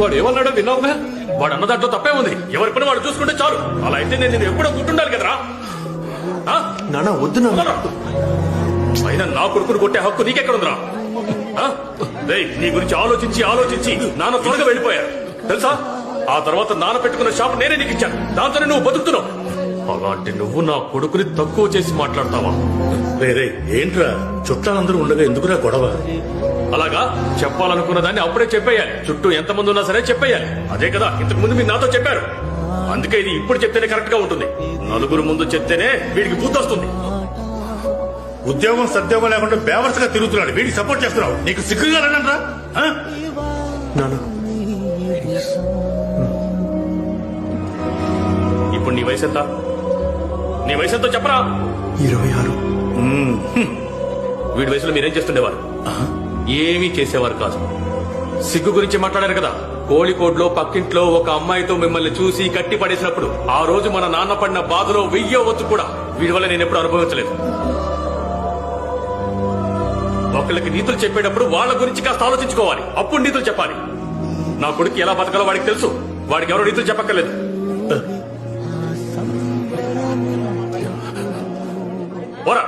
వాడు ఏమన్నాడో విన్నావుగా? వాడు అన్న దాంట్లో తప్పే ఉంది. ఎవరి పని వాడు చూసుకుంటే చాలు. అలా అయితే నేను ఎప్పుడో గుర్తుండాలి కదరా. నాన్న వద్దు నాన్న. అయినా నా కొడుకును కొట్టే హక్కు నీకెక్కడుందిరా? నీ గురించి ఆలోచించి ఆలోచించి నాన్న త్వరగా వెళ్ళిపోయారు తెలుసా. ఆ తర్వాత నాన్న పెట్టుకున్న షాప్ నేనే నీకు ఇచ్చాను. దాంతోనే నువ్వు బతుకుతున్నావు. అలాంటి నువ్వు నా కొడుకుని తక్కువ చేసి మాట్లాడతావా? రే ఏంట్రా, చుట్టాలందరూ ఉండగా ఎందుకురా గొడవ? అలాగా చెప్పాలనుకున్న దాన్ని అప్పుడే చెప్పేయాలి. చుట్టూ ఎంతమంది ఉన్నా సరే చెప్పేయాలి. అదే కదా ఇంతకు ముందు మీరు నాతో చెప్పారు. అందుకే ఇది ఇప్పుడు చెప్తేనే కరెక్ట్ గా ఉంటుంది. నలుగురు ముందు చెప్తేనే వీడికి బుద్ధి వస్తుంది. ఉద్యోగం సద్యోగం లేకుండా బేవర్స్ గా తిరుగుతున్నాడు. వీడికి సపోర్ట్ చేస్తున్నావు. నీకు సిగ్గుగా రానంట్రా? నాన్న ఇప్పుడు నీ వయసు ఎంత? నీ వయసు ఎంతో చెప్పరా? 26. వీడి వయసులో మీరేం చేస్తుండేవారు? ఏమీ చేసేవారు కాదు. సిగ్గు గురించి మాట్లాడారు కదా. కోళికోడ్లో పక్కింట్లో ఒక అమ్మాయితో మిమ్మల్ని చూసి కట్టి పడేసినప్పుడు ఆ రోజు మన నాన్న పడిన బాధలో వెయ్యవచ్చు కూడా వీడి వల్ల నేను ఎప్పుడు అనుభవించలేదు. ఒకళ్ళకి నీతులు చెప్పేటప్పుడు వాళ్ళ గురించి కాస్త ఆలోచించుకోవాలి. అప్పుడు నీతులు చెప్పాలి. నా కొడుకు ఎలా బతకాలో వాడికి తెలుసు. వాడికి ఎవరో నీతులు చెప్పక్కర్లేదు. పోరా.